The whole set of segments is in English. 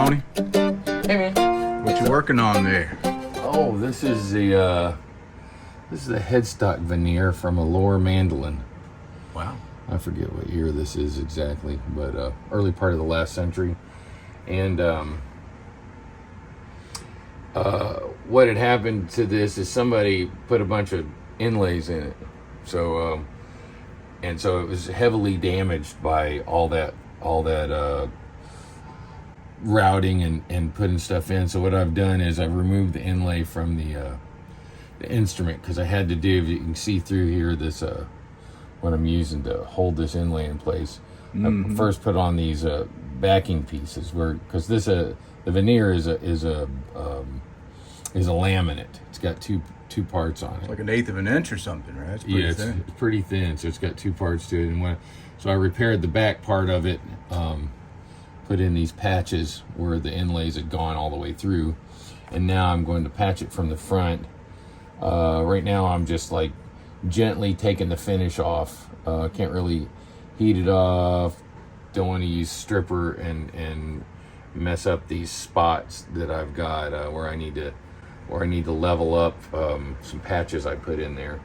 Tony. Hey man. What you working on there? Oh, this is the headstock veneer from a Loar mandolin. Wow. I forget what year this is exactly, but early part of the last century. And what had happened to this is somebody put a bunch of inlays in it. So and so it was heavily damaged by all that routing and putting stuff in. So what I've done is I've removed the inlay from the instrument, because I had to do, you can see through here, this what I'm using to hold this inlay in place. I first put on these backing pieces, because this the veneer is a laminate. It's got two parts on it. Like an eighth of an inch or something, right? It's pretty thin. It's pretty thin, so it's got two parts to it. And so I repaired the back part of it, put in these patches where the inlays had gone all the way through, and now I'm going to patch it from the front. Right now I'm just like gently taking the finish off. Can't really heat it off. Don't want to use stripper and mess up these spots that I've got where I need to level up some patches I put in there.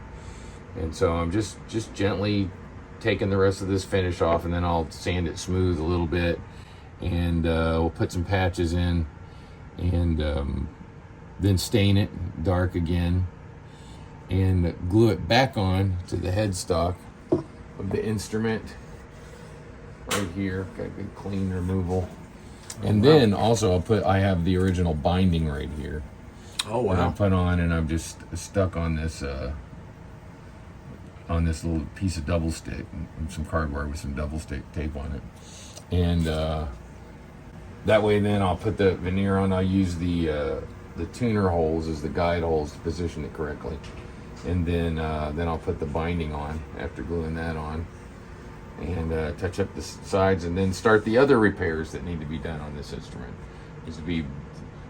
And so I'm just gently taking the rest of this finish off, and then I'll sand it smooth a little bit, and we'll put some patches in, and then stain it dark again, and glue it back on to the headstock of the instrument right here. Got a good clean removal. And then also I have the original binding right here. Oh that I wow. put on, and I'm just stuck on this little piece of double stick, and some cardboard with some double stick tape on it. And that way then I'll put the veneer on. I'll use the tuner holes as the guide holes to position it correctly. And then I'll put the binding on after gluing that on, and touch up the sides, and then start the other repairs that need to be done on this instrument. Needs to be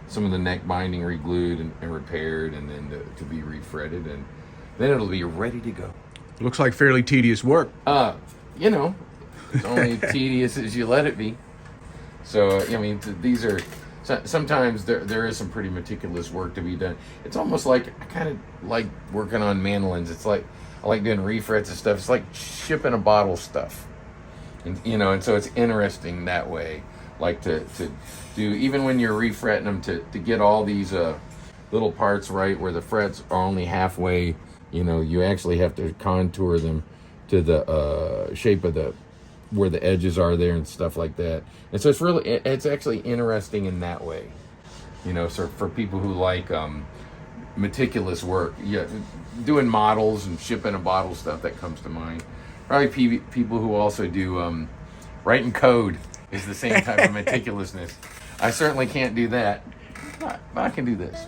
some of the neck binding re-glued and repaired, and then to be refretted, and then it'll be ready to go. Looks like fairly tedious work. It's only tedious as you let it be. So I mean, these are sometimes there is some pretty meticulous work to be done. It's almost like I kind of like working on mandolins. It's like I like doing refrets and stuff. It's like shipping a bottle stuff, and so it's interesting that way. Like to do, even when you're refretting them, to get all these little parts right where the frets are only halfway. You actually have to contour them to the shape of where the edges are there and stuff like that. And so it's actually interesting in that way. So for people who like meticulous work, yeah, doing models and shipping a bottle stuff, that comes to mind. Probably people who also do writing code is the same type of meticulousness. I certainly can't do that, but I can do this.